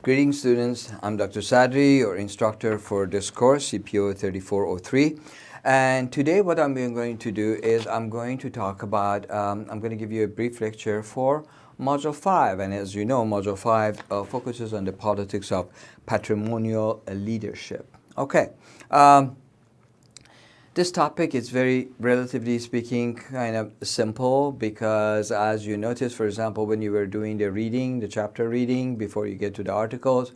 Greetings students, I'm Dr. Sadri, your instructor for this course, CPO 3403. And today what I'm going to do is I'm going to talk about, I'm going to give you a brief lecture for Module 5. And as you know, Module 5 focuses on the politics of patrimonial leadership. Okay. This topic is very, relatively speaking, kind of simple because as you notice, for example, when you were doing the reading, the chapter reading, before you get to the articles,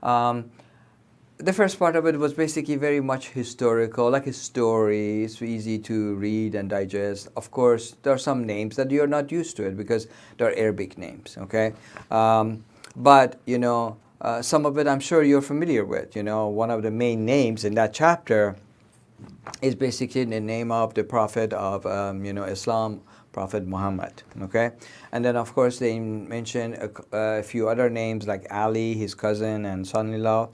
the first part of it was basically very much historical, like a story. It's easy to read and digest. Of course, there are some names that you're not used to it because they're Arabic names, okay? But, you know, some of it I'm sure you're familiar with. You know, one of the main names in that chapter is basically the name of the prophet of Islam, Prophet Muhammad. Okay, and then of course they mention a few other names like Ali, his cousin and son-in-law,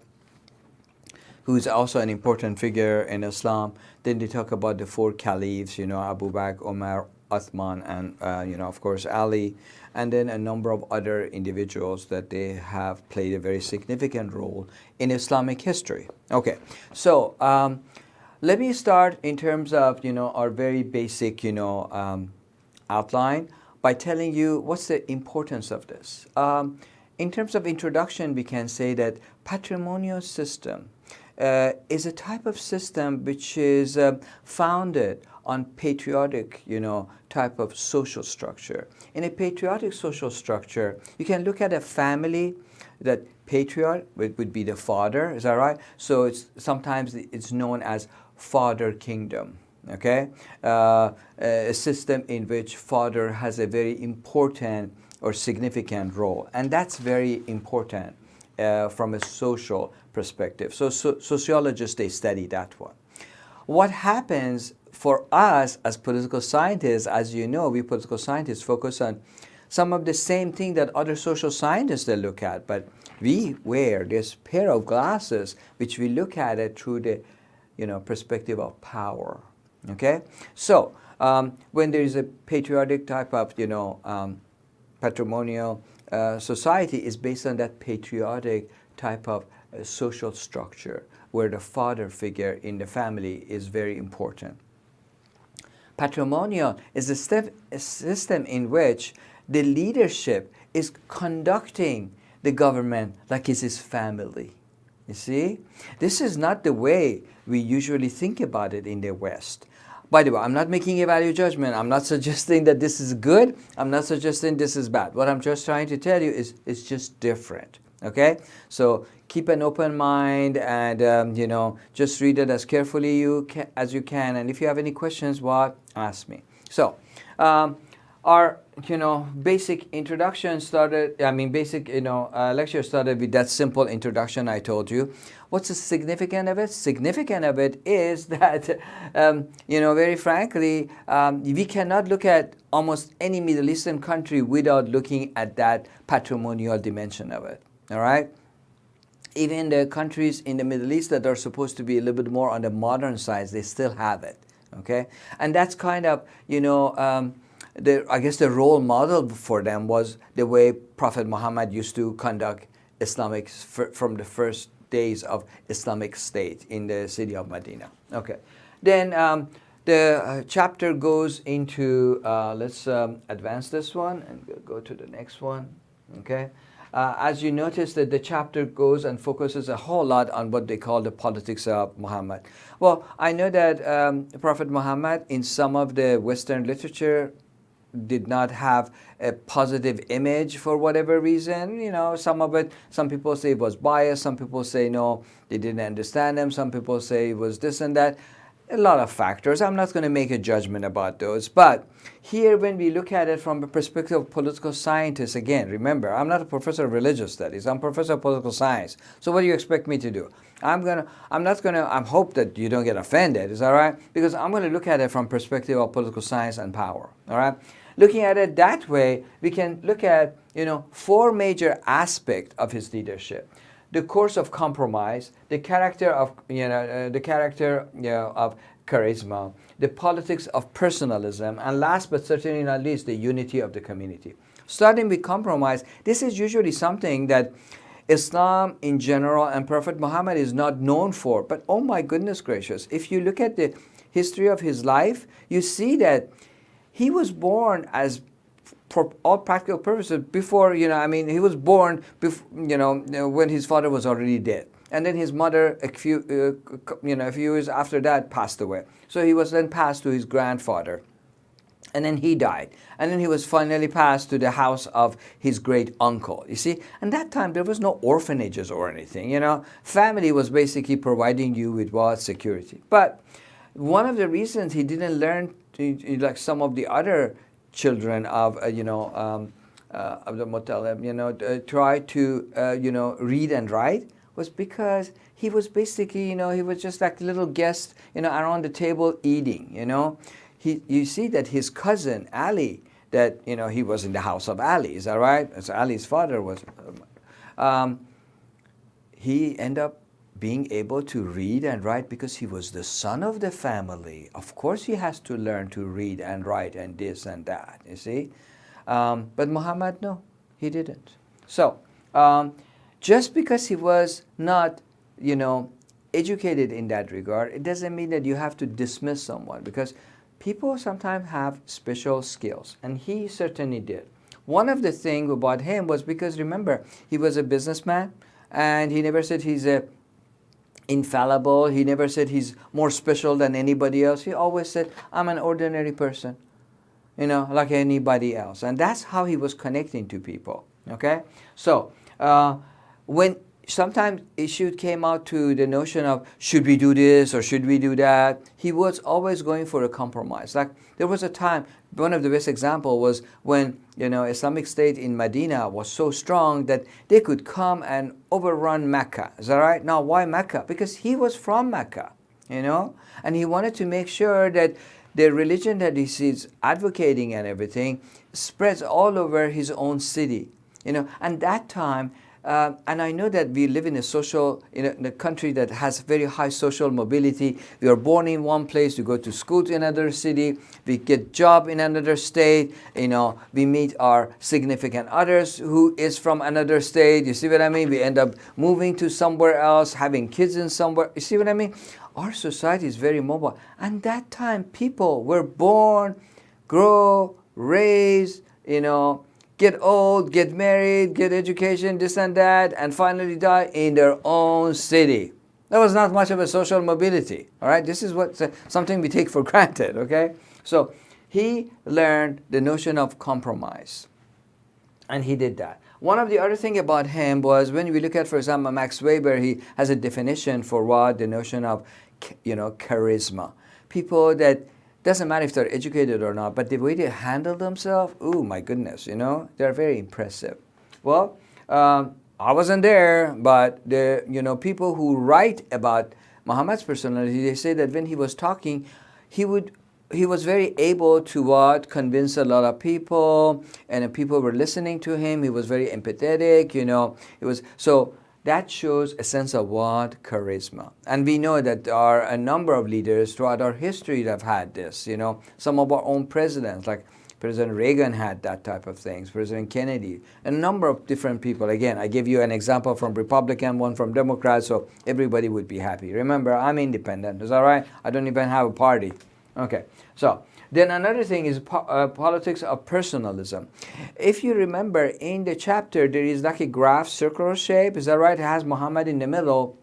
who's also an important figure in Islam. Then they talk about the four caliphs, you know, Abu Bakr, Umar, Uthman, and of course Ali, and then a number of other individuals that they have played a very significant role in Islamic history. Okay, so let me start in terms of, our very basic, outline by telling you what's the importance of this. In terms of introduction, we can say that patrimonial system is a type of system which is founded on patriotic, type of social structure. In a patriotic social structure, you can look at a family that patriarch would be the father, is that right? So sometimes it's known as father kingdom, okay? A system in which father has a very important or significant role, and that's very important from a social perspective. So sociologists, they study that one. What happens for us as political scientists, as you know, we political scientists focus on some of the same thing that other social scientists they look at, but we wear this pair of glasses which we look at it through the perspective of power. Okay, so when there is a patriotic type of patrimonial society is based on that patriotic type of social structure where the father figure in the family is very important. Patrimonial is a system in which the leadership is conducting the government like it's his family. You see, this is not the way we usually think about it in the West. By the way, I'm not making a value judgment. I'm not suggesting that this is good. I'm not suggesting this is bad. What I'm just trying to tell you is it's just different. Okay? So keep an open mind and, just read it as carefully as you can. And if you have any questions, ask me. So, our basic introduction started, lecture started with that simple introduction I told you. What's the significance of it? Significant of it is that, very frankly, we cannot look at almost any Middle Eastern country without looking at that patrimonial dimension of it, all right? Even the countries in the Middle East that are supposed to be a little bit more on the modern side, they still have it, okay? And that's kind of, I guess the role model for them was the way Prophet Muhammad used to conduct Islamic from the first days of Islamic State in the city of Medina. Okay, then the chapter goes into, let's advance this one and go to the next one. Okay, as you notice that the chapter goes and focuses a whole lot on what they call the politics of Muhammad. Well, I know that Prophet Muhammad in some of the Western literature did not have a positive image for whatever reason. Some people say it was biased, some people say no, they didn't understand him, some people say it was this and that. A lot of factors. I'm not going to make a judgment about those. But here when we look at it from the perspective of political scientists, again, remember, I'm not a professor of religious studies, I'm a professor of political science. So what do you expect me to do? I hope that you don't get offended, is that right? Because I'm going to look at it from perspective of political science and power, all right? Looking at it that way, we can look at, four major aspects of his leadership. The course of compromise, the character of charisma, the politics of personalism, and last but certainly not least, the unity of the community. Starting with compromise, this is usually something that Islam in general and Prophet Muhammad is not known for. But oh my goodness gracious, if you look at the history of his life, you see that he was born as, for all practical purposes, before, he was born before, when his father was already dead. And then his mother, a few years after that, passed away. So he was then passed to his grandfather. And then he died. And then he was finally passed to the house of his great uncle. You see, and that time there was no orphanages or anything. Family was basically providing you with what? Security. But one of the reasons he didn't learn, like some of the other children of, Abdul Muttalib, try to, read and write, was because he was basically, he was just like a little guest, around the table eating, You see that his cousin, Ali, that, he was in the house of Ali, is that right? As Ali's father was, he ended up being able to read and write because he was the son of the family. Of course he has to learn to read and write and this and that, you see. But Muhammad, no, he didn't. So, just because he was not, educated in that regard, it doesn't mean that you have to dismiss someone, because people sometimes have special skills, and he certainly did. One of the things about him was because, remember, he was a businessman, and he never said he's infallible. He never said he's more special than anybody else. He always said, I'm an ordinary person, like anybody else. And that's how he was connecting to people, okay? So, when sometimes issue came out to the notion of should we do this or should we do that, he was always going for a compromise. Like there was a time, one of the best example was when Islamic State in Medina was so strong that they could come and overrun Mecca. Is that right? Now why Mecca? Because he was from Mecca, and he wanted to make sure that the religion that he is advocating and everything spreads all over his own city. And that time, and I know that we live in in a country that has very high social mobility. We are born in one place, we go to school in another city, we get job in another state, we meet our significant others who is from another state. You see what I mean? We end up moving to somewhere else, having kids in somewhere. You see what I mean? Our society is very mobile. And that time people were born, grow, raised, get old, get married, get education, this and that, and finally die in their own city. That was not much of a social mobility, all right? This is something we take for granted, okay? So he learned the notion of compromise, and he did that. One of the other thing about him was when we look at, for example, Max Weber, he has a definition for what the notion of, charisma. People that doesn't matter if they're educated or not, but the way they handle themselves, oh my goodness, they're very impressive. Well, I wasn't there, but the people who write about Muhammad's personality, they say that when he was talking, he was very able to convince a lot of people, and people were listening to him. He was very empathetic, It was so. That shows a sense of what? Charisma. And we know that there are a number of leaders throughout our history that have had this, Some of our own presidents, like President Reagan had that type of things, President Kennedy, a number of different people. Again, I give you an example from Republican, one from Democrat, so everybody would be happy. Remember, I'm independent. Is that right? I don't even have a party. Okay, so then another thing is politics of personalism. If you remember in the chapter, there is like a graph, circular shape. Is that right? It has Muhammad in the middle,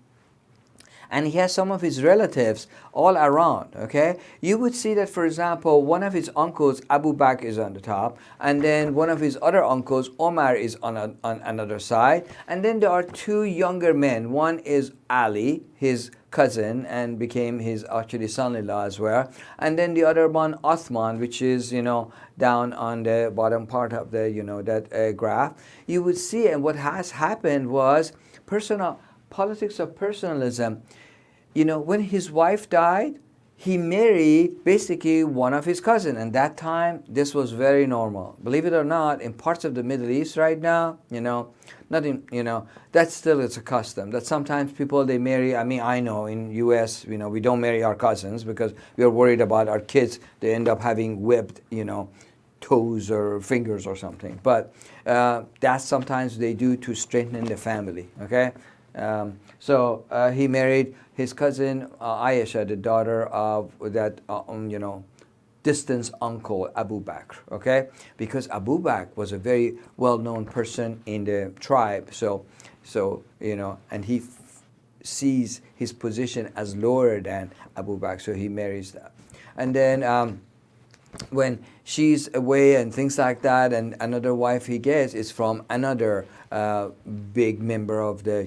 and he has some of his relatives all around, okay? You would see that, for example, one of his uncles, Abu Bakr, is on the top, and then one of his other uncles, Omar, is on another side, and then there are two younger men. One is Ali, his cousin, and became his actually son-in-law as well, and then the other one, Uthman, which is, down on the bottom part of the, that graph. You would see, and what has happened was politics of personalism. When his wife died, he married basically one of his cousins. And that time, this was very normal. Believe it or not, in parts of the Middle East right now, that still is a custom. That sometimes people, they marry, I know in U.S., we don't marry our cousins because we are worried about our kids. They end up having whipped, toes or fingers or something. But that sometimes they do to strengthen the family. Okay, so he married his cousin Aisha, the daughter of that distant uncle Abu Bakr. Okay, because Abu Bakr was a very well-known person in the tribe. So and he sees his position as lower than Abu Bakr, so he marries that. And then when she's away and things like that, and another wife he gets is from another big member of the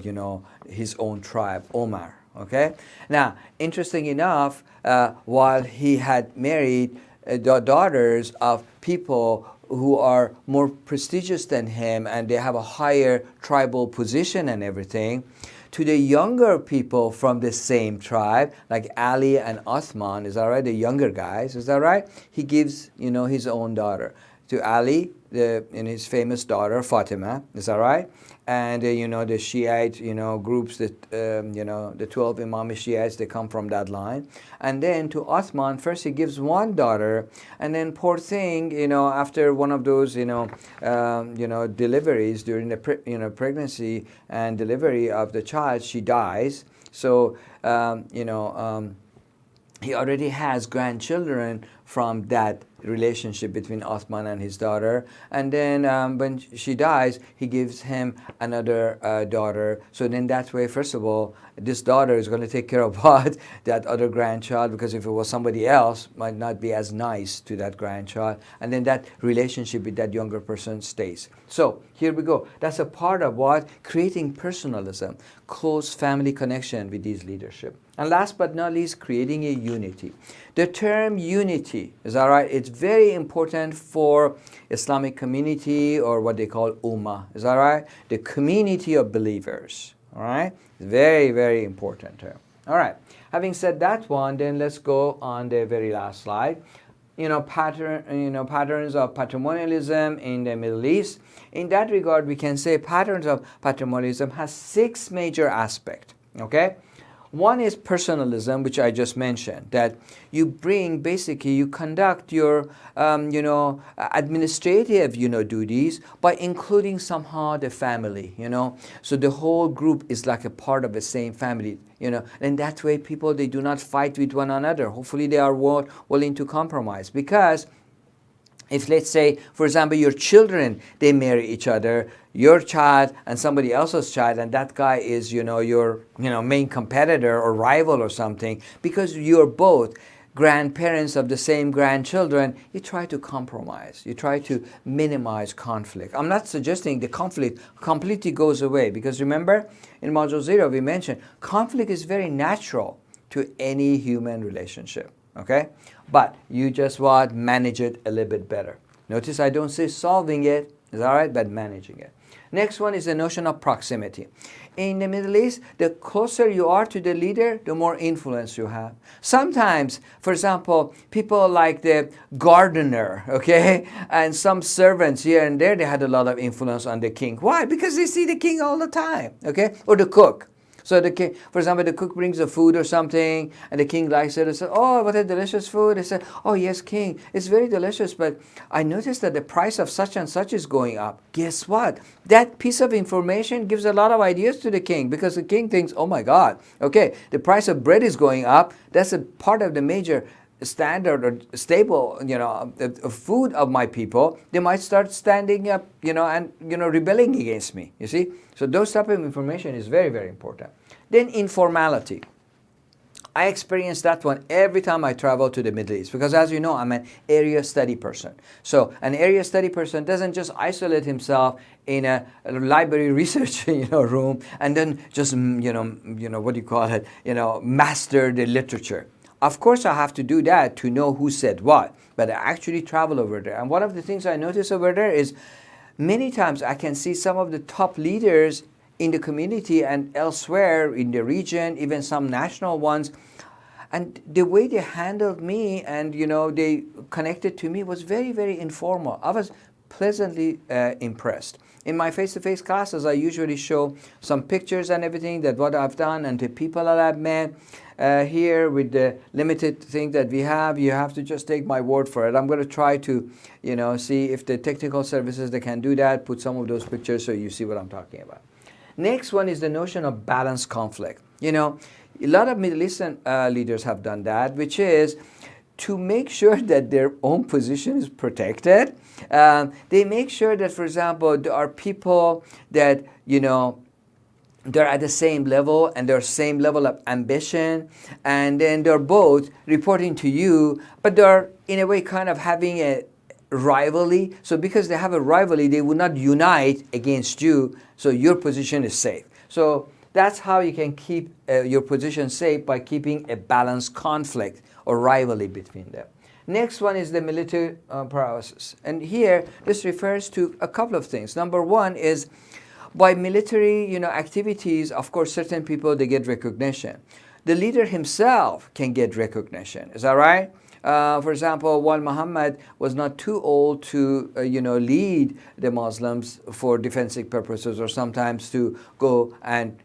his own tribe, Omar. Okay. Now, interesting enough, while he had married the daughters of people who are more prestigious than him and they have a higher tribal position and everything, to the younger people from the same tribe, like Ali and Uthman, is that right? The younger guys, is that right? He gives, his own daughter. To Ali, his famous daughter, Fatima, is that right? And, the Shiite, groups that, the 12 Imam Shiites, they come from that line. And then to Uthman, first he gives one daughter, and then poor thing, after one of those, deliveries during the, pregnancy and delivery of the child, she dies. So, he already has grandchildren from that relationship between Uthman and his daughter. And then when she dies, he gives him another daughter. So then that way, first of all, this daughter is going to take care of what? That other grandchild, because if it was somebody else, might not be as nice to that grandchild. And then that relationship with that younger person stays. So here we go. That's a part of what? Creating personalism, close family connection with these leadership. And last but not least, creating a unity. The term unity, is that right? It's very important for Islamic community, or what they call ummah, is that right? The community of believers, all right? Very, very important term. All right, having said that one, then let's go on the very last slide. Patterns of patrimonialism in the Middle East. In that regard, we can say patterns of patrimonialism has 6 major aspects, okay? One is personalism, which I just mentioned, that you conduct your, administrative, duties by including somehow the family, So the whole group is like a part of the same family, And that way people, they do not fight with one another. Hopefully they are willing to compromise, because if, let's say, for example, your children, they marry each other, your child and somebody else's child, and that guy is, your, main competitor or rival or something, because you're both grandparents of the same grandchildren, you try to compromise. You try to minimize conflict. I'm not suggesting the conflict completely goes away, because remember, in Module 0, we mentioned conflict is very natural to any human relationship. Okay? But you just manage it a little bit better. Notice I don't say solving it, is that right? But managing it. Next one is the notion of proximity. In the Middle East, the closer you are to the leader, the more influence you have. Sometimes, for example, people like the gardener, okay, and some servants here and there, they had a lot of influence on the king. Why? Because they see the king all the time, okay? Or the cook. So the king, for example, the cook brings the food or something, and the king likes it and says, "Oh, what a delicious food." They say, "Oh, yes, king, it's very delicious, but I noticed that the price of such and such is going up." Guess what? That piece of information gives a lot of ideas to the king, because the king thinks, "Oh my God, okay, the price of bread is going up. That's a part of the major standard or staple, food of my people. They might start standing up, and rebelling against me." You see, so those type of information is very, very important. Then informality. I experience that one every time I travel to the Middle East, because as you know, I'm an area study person. So an area study person doesn't just isolate himself in a library research room and then just master the literature. Of course, I have to do that to know who said what, but I actually travel over there. And one of the things I notice over there is many times I can see some of the top leaders in the community and elsewhere in the region, even some national ones, and the way they handled me and they connected to me was very, very informal. I was pleasantly impressed. In my face-to-face classes, I usually show some pictures and everything that what I've done and the people that I've met. Here with the limited thing that we have, you have to just take my word for it. I'm going to try to, see if the technical services that can do that, put some of those pictures so you see what I'm talking about. Next one is the notion of balanced conflict. A lot of Middle Eastern leaders have done that, which is to make sure that their own position is protected. They make sure that, for example, there are people that, they're at the same level and they're same level of ambition, and then they're both reporting to you, but they're in a way kind of having a rivalry. So because they have a rivalry, they will not unite against you, so your position is safe. So that's how you can keep your position safe, by keeping a balanced conflict or rivalry between them. Next one is the military prowess. And here, this refers to a couple of things. Number one is, by military activities, of course, certain people, they get recognition. The leader himself can get recognition. Is that right? For example, while Muhammad was not too old to lead the Muslims for defensive purposes, or sometimes to go and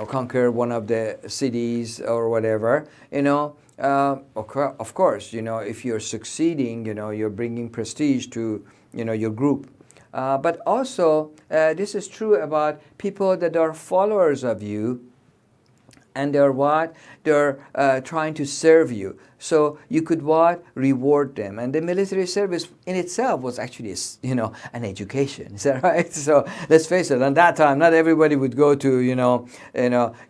conquer one of the cities or whatever, of course, if you're succeeding, you're bringing prestige to your group. But also, this is true about people that are followers of you, and they're what? They're trying to serve you. So you could what? Reward them. And the military service in itself was actually, an education. Is that right? So let's face it, at that time, not everybody would go to,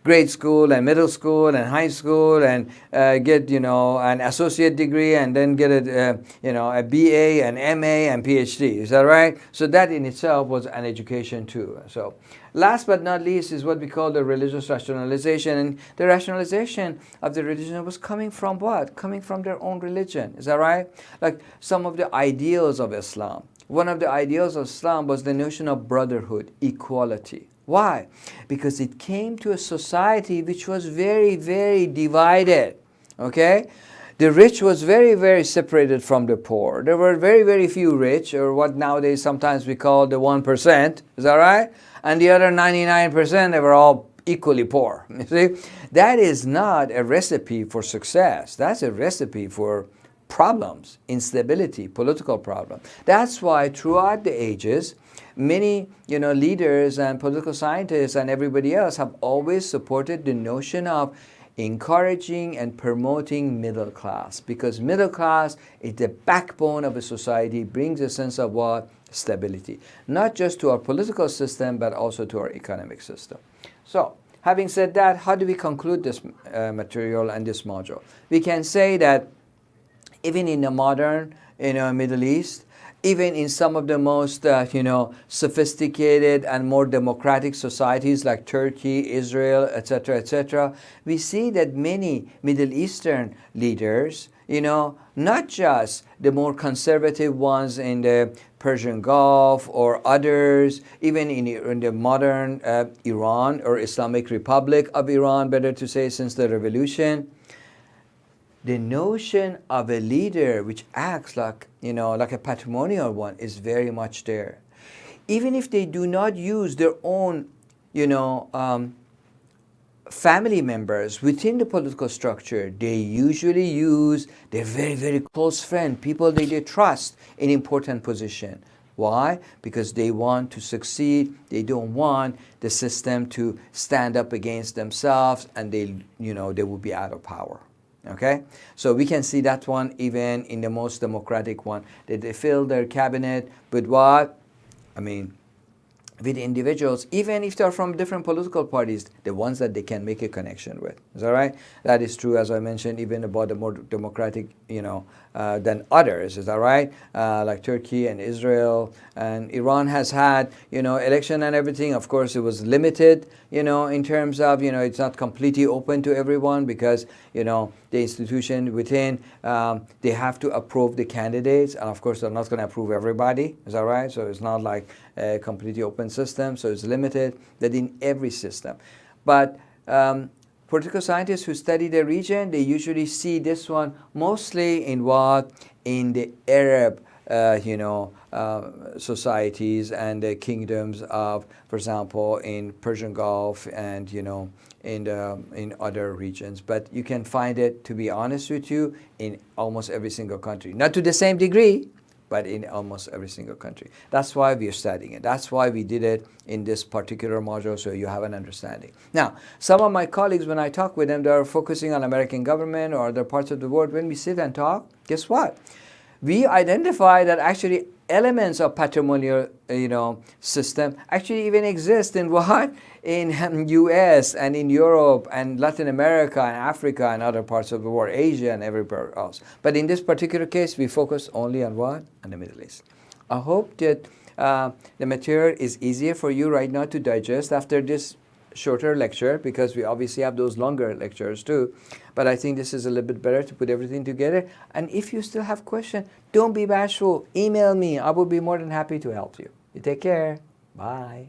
grade school and middle school and high school and get, an associate degree and then get a BA, an MA, and PhD. Is that right? So that in itself was an education too. So last but not least is what we call the religious rationalization. And the rationalization of the religion was coming from what? Coming from their own religion. Is that right? Like some of the ideals of Islam. One of the ideals of Islam was the notion of brotherhood, equality. Why? Because it came to a society which was very, very divided. Okay? The rich was very, very separated from the poor. There were very, very few rich, or what nowadays sometimes we call the 1%. Is that right? And the other 99%, they were all equally poor. You see? That is not a recipe for success. That's a recipe for problems, instability, political problems. That's why throughout the ages, many leaders and political scientists and everybody else have always supported the notion of encouraging and promoting middle class, because middle class is the backbone of a society, brings a sense of what? Stability. Not just to our political system, but also to our economic system. So, having said that, how do we conclude this material and this module? We can say that even in the modern Middle East, even in some of the most sophisticated and more democratic societies like Turkey, Israel, etc., we see that many Middle Eastern leaders, not just the more conservative ones in the Persian Gulf or others, even in the modern Iran or Islamic Republic of Iran, better to say, since the revolution, the notion of a leader which acts like, like a patrimonial one is very much there. Even if they do not use their own, family members within the political structure, they usually use their very, very close friend, people they trust in important position. Why? Because they want to succeed. They don't want the system to stand up against themselves, and they will be out of power. Okay, so we can see that one even in the most democratic one, that they fill their cabinet with what? With individuals, even if they're from different political parties, the ones that they can make a connection with. Is that right? That is true, as I mentioned, even about the more democratic, than others. Is that right? Like Turkey and Israel and Iran has had, election and everything. Of course, it was limited, in terms of, it's not completely open to everyone because, the institution within, they have to approve the candidates. And of course, they're not going to approve everybody. Is that right? So it's not like a completely open system. So it's limited that in every system. But political scientists who study the region, they usually see this one mostly in what? In the Arab societies and kingdoms of, for example, in Persian Gulf and in other regions. But you can find it, to be honest with you, in almost every single country. Not to the same degree, but in almost every single country. That's why we are studying it. That's why we did it in this particular module, so you have an understanding. Now, some of my colleagues, when I talk with them, they are focusing on American government or other parts of the world. When we sit and talk, guess what? We identify that actually elements of patrimonial, system actually even exist in what? In U.S. and in Europe and Latin America and Africa and other parts of the world, Asia and everywhere else. But in this particular case, we focus only on what? On the Middle East. I hope that the material is easier for you right now to digest after this shorter lecture, because we obviously have those longer lectures too. But I think this is a little bit better to put everything together. And if you still have questions, don't be bashful. Email me. I will be more than happy to help you. You take care. Bye.